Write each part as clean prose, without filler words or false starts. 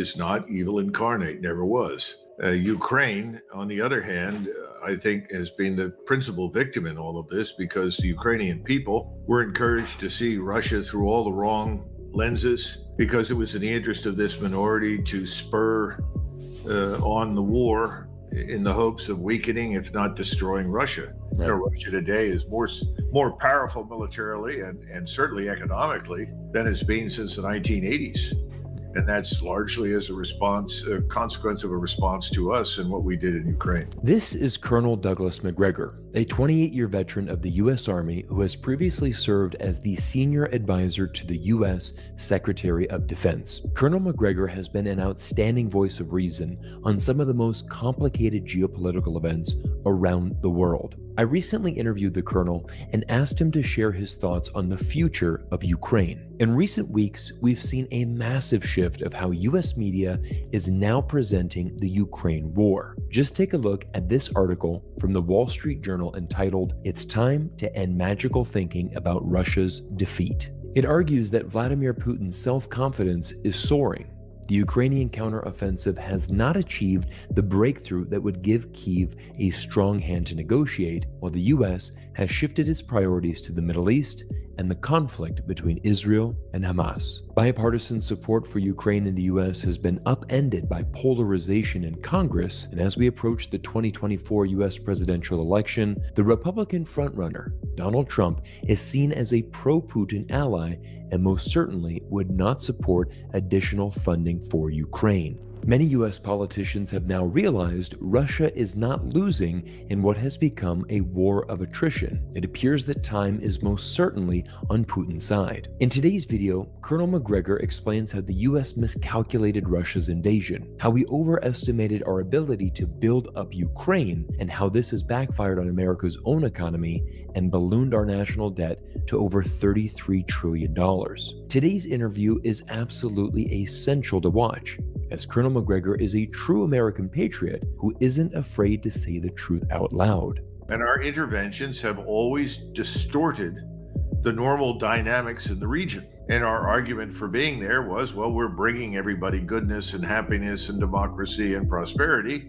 is not evil incarnate, never was. Ukraine, on the other hand, I think has been the principal victim in all of this because the Ukrainian people were encouraged to see Russia through all the wrong lenses because it was in the interest of this minority to spur on the war in the hopes of weakening, if not destroying Russia. Right. You know, Russia today is more powerful militarily and certainly economically than it's been since the 1980s. And that's largely as a consequence of a response to us and what we did in Ukraine. This is Colonel Douglas Macgregor, a 28-year veteran of the U.S. Army who has previously served as the senior advisor to the U.S. Secretary of Defense. Colonel Macgregor has been an outstanding voice of reason on some of the most complicated geopolitical events around the world. I recently interviewed the colonel and asked him to share his thoughts on the future of Ukraine. In recent weeks, we've seen a massive shift of how U.S. media is now presenting the Ukraine war. Just take a look at this article from the Wall Street Journal entitled, "It's Time to End Magical Thinking About Russia's Defeat." It argues that Vladimir Putin's self-confidence is soaring. The Ukrainian counteroffensive has not achieved the breakthrough that would give Kyiv a strong hand to negotiate, while the U.S. has shifted its priorities to the Middle East and the conflict between Israel and Hamas. Bipartisan support for Ukraine in the U.S. has been upended by polarization in Congress, and as we approach the 2024 U.S. presidential election, the Republican frontrunner, Donald Trump, is seen as a pro-Putin ally and most certainly would not support additional funding for Ukraine. Many U.S. politicians have now realized Russia is not losing in what has become a war of attrition. It appears that time is most certainly on Putin's side. In today's video, Colonel Macgregor explains how the U.S. miscalculated Russia's invasion, how we overestimated our ability to build up Ukraine, and how this has backfired on America's own economy and ballooned our national debt to over $33 trillion. Today's interview is absolutely essential to watch, as Colonel Macgregor is a true American patriot who isn't afraid to say the truth out loud. And our interventions have always distorted the normal dynamics in the region. And our argument for being there was, well, we're bringing everybody goodness and happiness and democracy and prosperity.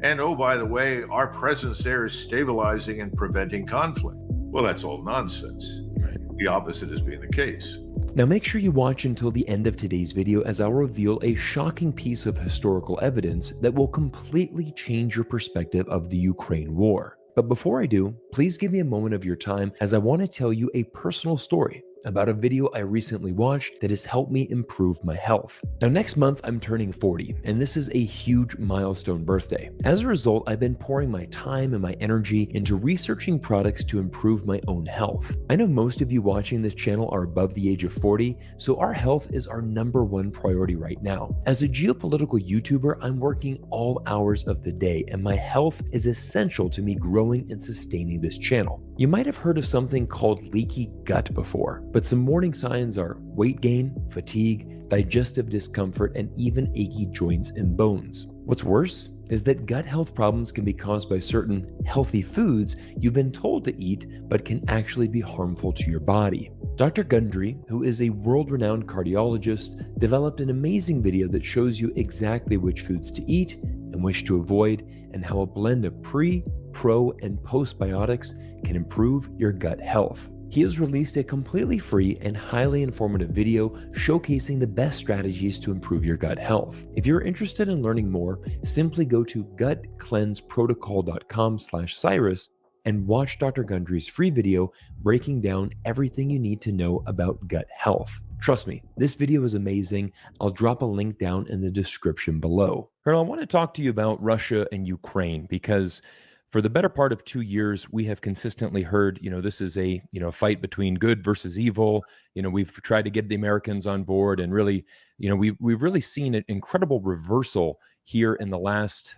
And oh, by the way, our presence there is stabilizing and preventing conflict. Well, that's all nonsense. Right. The opposite has been the case. Now make sure you watch until the end of today's video as I'll reveal a shocking piece of historical evidence that will completely change your perspective of the Ukraine war. But before I do, please give me a moment of your time as I want to tell you a personal story about a video I recently watched that has helped me improve my health. Now next month I'm turning 40, and this is a huge milestone birthday. As a result, I've been pouring my time and my energy into researching products to improve my own health. I know most of you watching this channel are above the age of 40, so our health is our #1 priority right now. As a geopolitical YouTuber, I'm working all hours of the day, and my health is essential to me growing and sustaining this channel. You might have heard of something called leaky gut before, but some warning signs are weight gain, fatigue, digestive discomfort, and even achy joints and bones. What's worse is that gut health problems can be caused by certain healthy foods you've been told to eat but can actually be harmful to your body. Dr. Gundry, who is a world-renowned cardiologist, developed an amazing video that shows you exactly which foods to eat and which to avoid, and how a blend of pre, pro, and postbiotics can improve your gut health. He has released a completely free and highly informative video showcasing the best strategies to improve your gut health. If you're interested in learning more, simply go to gutcleanseprotocol.com/Cyrus and watch Dr. Gundry's free video breaking down everything you need to know about gut health. Trust me, this video is amazing. I'll drop a link down in the description below. Colonel, I want to talk to you about Russia and Ukraine because for the better part of 2 years, we have consistently heard, this is a, fight between good versus evil. We've tried to get the Americans on board, and really, we've really seen an incredible reversal here in the last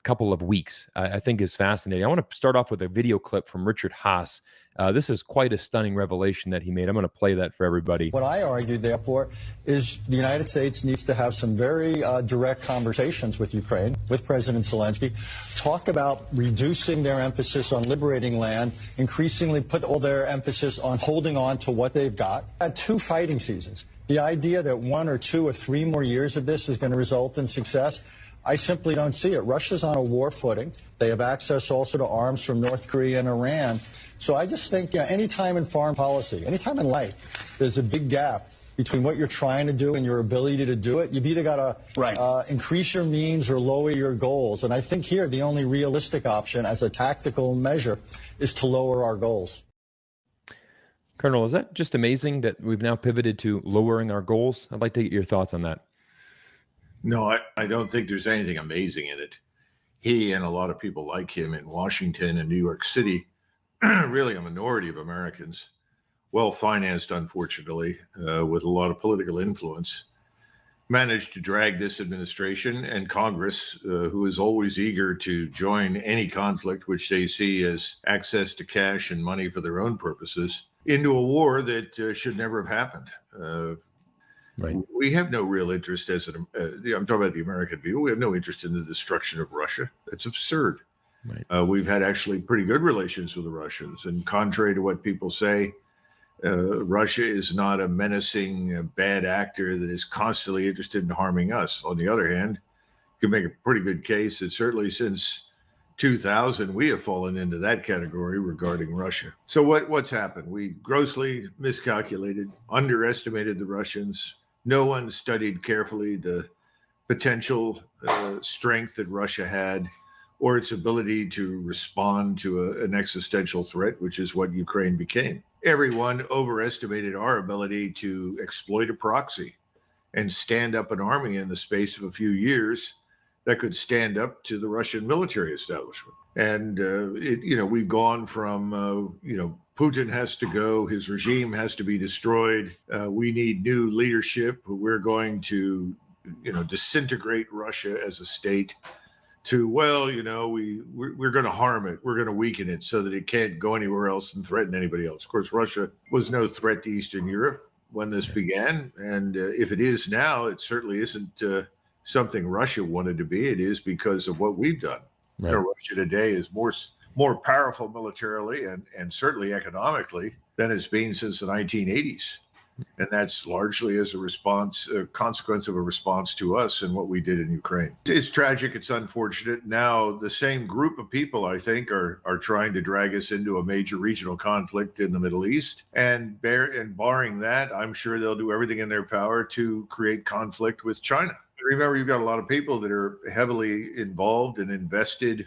couple of weeks. I think is fascinating. I want to start off with a video clip from Richard Haas. This is quite a stunning revelation that he made. I'm going to play that for everybody. What I argued, therefore, is the United States needs to have some very direct conversations with Ukraine, with President Zelensky, talk about reducing their emphasis on liberating land, increasingly put all their emphasis on holding on to what they've got. Had 2 fighting seasons. The idea that 1 or 2 or 3 more years of this is going to result in success, I simply don't see it. Russia's on a war footing. They have access also to arms from North Korea and Iran. So I just think, any time in foreign policy, any time in life, there's a big gap between what you're trying to do and your ability to do it. You've either got to increase your means or lower your goals. And I think here the only realistic option as a tactical measure is to lower our goals. Colonel, is that just amazing that we've now pivoted to lowering our goals? I'd like to get your thoughts on that. No, I don't think there's anything amazing in it. He and a lot of people like him in Washington and New York City, really a minority of Americans, well-financed, unfortunately, with a lot of political influence, managed to drag this administration and Congress, who is always eager to join any conflict which they see as access to cash and money for their own purposes, into a war that should never have happened. Right. We have no real interest I'm talking about the American people. We have no interest in the destruction of Russia. That's absurd. Right. We've had actually pretty good relations with the Russians. And contrary to what people say, Russia is not a menacing, bad actor that is constantly interested in harming us. On the other hand, you can make a pretty good case that certainly since 2000, we have fallen into that category regarding Russia. So what's happened? We grossly miscalculated, underestimated the Russians. No one studied carefully the potential strength that Russia had or its ability to respond to an existential threat, which is what Ukraine became. Everyone overestimated our ability to exploit a proxy and stand up an army in the space of a few years that could stand up to the Russian military establishment. And, we've gone from, Putin has to go, his regime has to be destroyed. We need new leadership. We're going to, disintegrate Russia as a state to, we're going to harm it. We're going to weaken it so that it can't go anywhere else and threaten anybody else. Of course, Russia was no threat to Eastern Europe when this began. And if it is now, it certainly isn't something Russia wanted to be. It is because of what we've done. Right. Russia today is more powerful militarily and certainly economically than it's been since the 1980s. And that's largely as a consequence of a response to us and what we did in Ukraine. It's tragic. It's unfortunate. Now, the same group of people, I think, are trying to drag us into a major regional conflict in the Middle East. And barring that, I'm sure they'll do everything in their power to create conflict with China. Remember, you've got a lot of people that are heavily involved and invested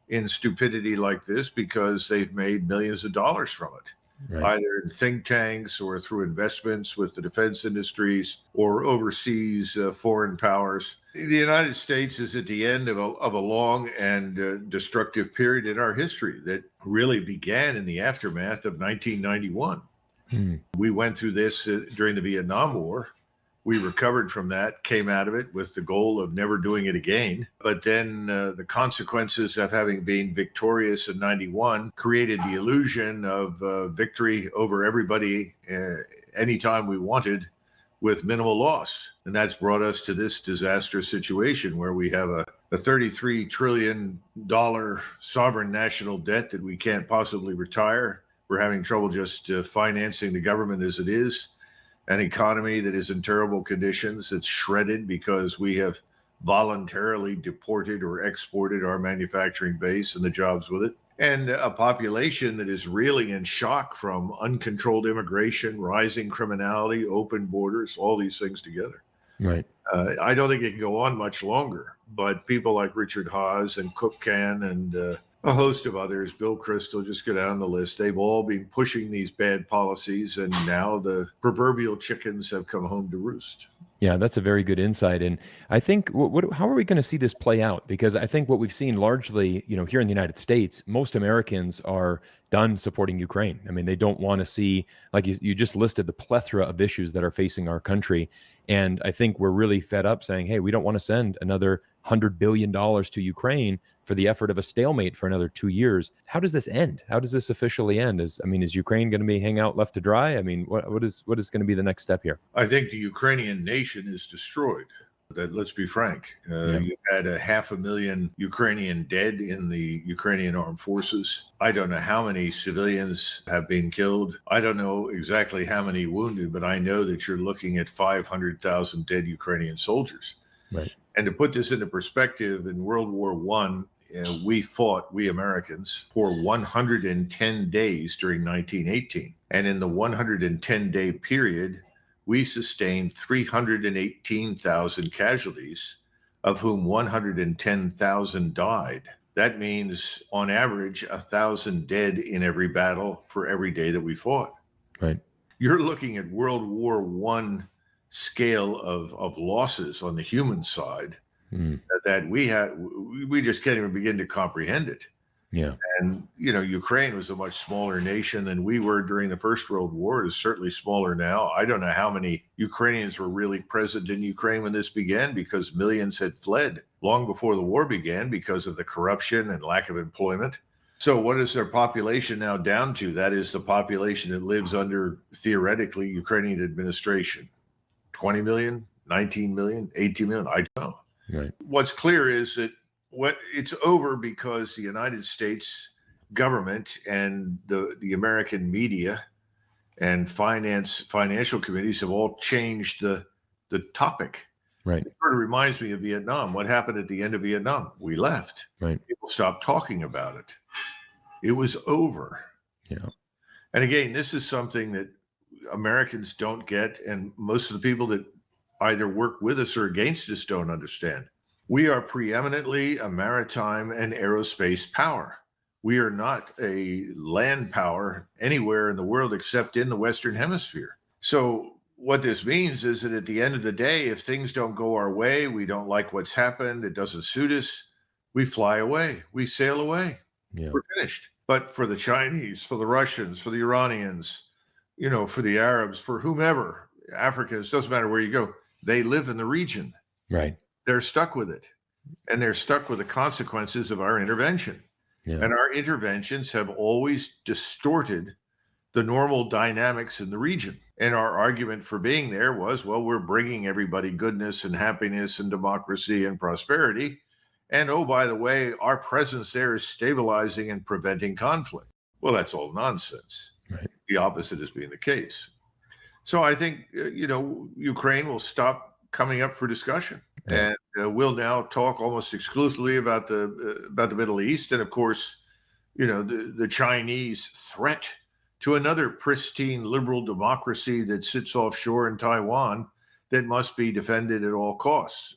in stupidity like this because they've made millions of dollars from it. Right. Either in think tanks or through investments with the defense industries or overseas foreign powers. The United States is at the end of a long and destructive period in our history that really began in the aftermath of 1991. We went through this during the Vietnam War. We recovered from that, came out of it with the goal of never doing it again. But then the consequences of having been victorious in 91 created the illusion of victory over everybody anytime we wanted with minimal loss. And that's brought us to this disastrous situation where we have a $33 trillion sovereign national debt that we can't possibly retire. We're having trouble just financing the government as it is. An economy that is in terrible conditions. It's shredded because we have voluntarily deported or exported our manufacturing base and the jobs with it. And a population that is really in shock from uncontrolled immigration, rising criminality, open borders, all these things together. Right. I don't think it can go on much longer, but people like Richard Haas and Cook Can and a host of others, Bill Kristol, just go down the list. They've all been pushing these bad policies, and now the proverbial chickens have come home to roost. Yeah, that's a very good insight. And I think, how are we going to see this play out? Because I think what we've seen largely, here in the United States, most Americans are done supporting Ukraine. I mean, they don't want to see, like you just listed, the plethora of issues that are facing our country. And I think we're really fed up saying, hey, we don't want to send another $100 billion to Ukraine for the effort of a stalemate for another 2 years. How does this end? How does this officially end? Is Ukraine going to be hang out left to dry? I mean, what is going to be the next step here? I think the Ukrainian nation is destroyed. Let's be frank. Yeah. You had 500,000 Ukrainian dead in the Ukrainian armed forces. I don't know how many civilians have been killed. I don't know exactly how many wounded, but I know that you're looking at 500,000 dead Ukrainian soldiers. Right. And to put this into perspective, in World War I, we Americans, for 110 days during 1918. And in the 110-day period, we sustained 318,000 casualties, of whom 110,000 died. That means, on average, 1,000 dead in every battle for every day that we fought. Right. You're looking at World War I scale of losses on the human side that we just can't even begin to comprehend it. Yeah. And, Ukraine was a much smaller nation than we were during the First World War. It is certainly smaller now. I don't know how many Ukrainians were really present in Ukraine when this began, because millions had fled long before the war began because of the corruption and lack of employment. So what is their population now down to? That is the population that lives under, theoretically, Ukrainian administration. 20 million, 19 million, 18 million, I don't know. Right. What's clear is that it's over because the United States government and the American media and financial committees have all changed the topic. Right. It sort of reminds me of Vietnam. What happened at the end of Vietnam? We left. Right. People stopped talking about it. It was over. Yeah. And again, this is something that Americans don't get, and most of the people that either work with us or against us don't understand. We are preeminently a maritime and aerospace power. We are not a land power anywhere in the world except in the Western Hemisphere. So what this means is that at the end of the day, if things don't go our way, we don't like what's happened, it doesn't suit us, we fly away, we sail away. Yeah. We're finished. But for the Chinese, for the Russians, for the Iranians, for the Arabs, for whomever, Africans, doesn't matter where you go, they live in the region. Right. They're stuck with it. And they're stuck with the consequences of our intervention. Yeah. And our interventions have always distorted the normal dynamics in the region. And our argument for being there was, well, we're bringing everybody goodness and happiness and democracy and prosperity. And oh, by the way, our presence there is stabilizing and preventing conflict. Well, that's all nonsense. Right. The opposite is being the case. So I think, Ukraine will stop coming up for discussion. Yeah. And we'll now talk almost exclusively about the Middle East. And of course, the Chinese threat to another pristine liberal democracy that sits offshore in Taiwan that must be defended at all costs.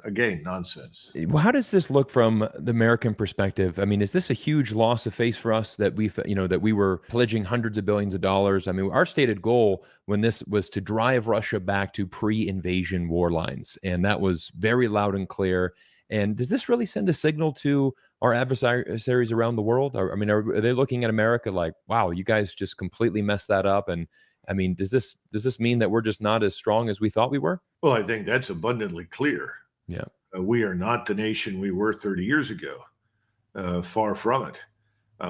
Again, nonsense. Well, how does this look from the American perspective? I mean, is this a huge loss of face for us that we were pledging hundreds of billions of dollars? I mean, our stated goal when this was to drive Russia back to pre-invasion war lines, and that was very loud and clear. And does this really send a signal to our adversaries around the world? I mean, are they looking at America like, wow, you guys just completely messed that up? And I mean, does this mean that we're just not as strong as we thought we were? Well, I think that's abundantly clear. Yeah. We are not the nation we were 30 years ago. Far from it.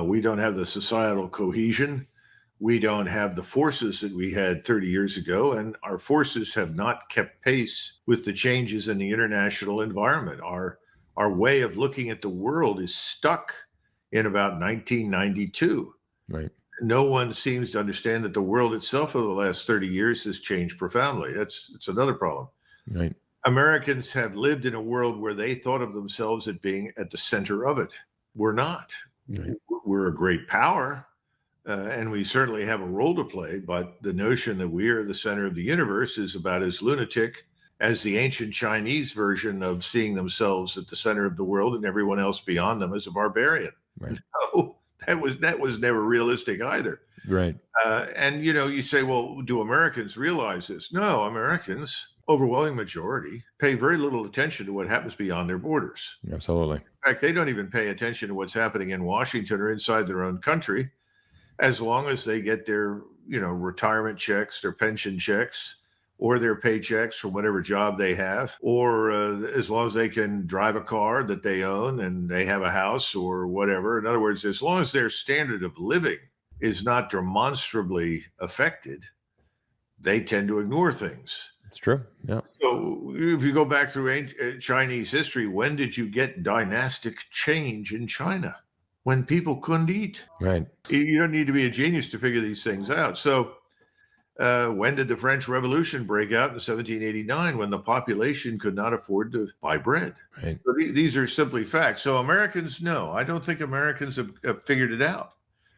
We don't have the societal cohesion. We don't have the forces that we had 30 years ago, and our forces have not kept pace with the changes in the international environment. Our way of looking at the world is stuck in about 1992. Right. No one seems to understand that the world itself over the last 30 years has changed profoundly. It's another problem. Right. Americans have lived in a world where they thought of themselves as being at the center of it. We're not. Right. We're a great power, and we certainly have a role to play, but the notion that we are the center of the universe is about as lunatic as the ancient Chinese version of seeing themselves at the center of the world and everyone else beyond them as a barbarian. Right. No, that was never realistic either. Right. And you say, well, do Americans realize this? No, Americans, overwhelming majority, pay very little attention to what happens beyond their borders. Absolutely. In fact, they don't even pay attention to what's happening in Washington or inside their own country, as long as they get their, retirement checks, their pension checks, or their paychecks from whatever job they have, or as long as they can drive a car that they own and they have a house or whatever. In other words, as long as their standard of living is not demonstrably affected, they tend to ignore things. It's true. Yeah. So if you go back through Chinese history, when did you get dynastic change in China? When people couldn't eat. Right. You don't need to be a genius to figure these things out. So when did the French Revolution break out in 1789, when the population could not afford to buy bread? Right. So these are simply facts. So Americans, no, I don't think Americans have figured it out.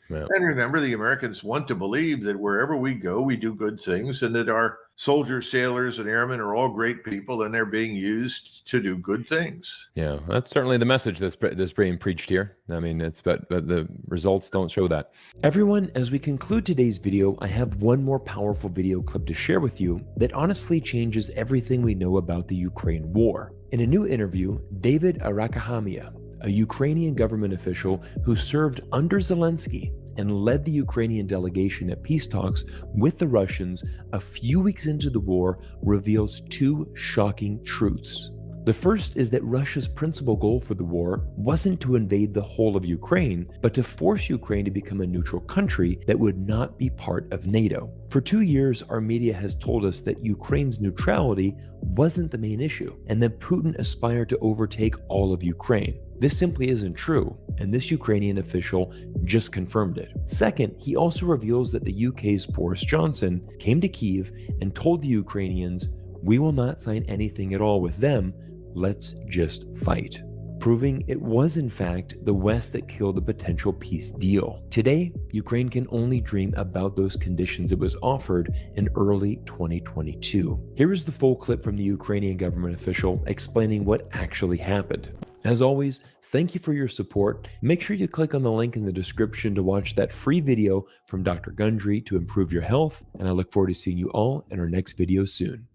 Yeah. And remember, the Americans want to believe that wherever we go, we do good things, and that our soldiers, sailors, and airmen are all great people, and they're being used to do good things. Yeah, that's certainly the message that's being preached here. I mean, but the results don't show that. Everyone, as we conclude today's video, I have one more powerful video clip to share with you that honestly changes everything we know about the Ukraine war. In a new interview, David Arakahamia, a Ukrainian government official who served under Zelensky and led the Ukrainian delegation at peace talks with the Russians a few weeks into the war, reveals two shocking truths. The first is that Russia's principal goal for the war wasn't to invade the whole of Ukraine, but to force Ukraine to become a neutral country that would not be part of NATO. For 2 years, our media has told us that Ukraine's neutrality wasn't the main issue, and that Putin aspired to overtake all of Ukraine. This simply isn't true, and this Ukrainian official just confirmed it. Second, he also reveals that the UK's Boris Johnson came to Kyiv and told the Ukrainians, "We will not sign anything at all with them, let's just fight." Proving it was in fact the West that killed the potential peace deal. Today, Ukraine can only dream about those conditions it was offered in early 2022. Here is the full clip from the Ukrainian government official explaining what actually happened. As always, thank you for your support. Make sure you click on the link in the description to watch that free video from Dr. Gundry to improve your health, and I look forward to seeing you all in our next video soon.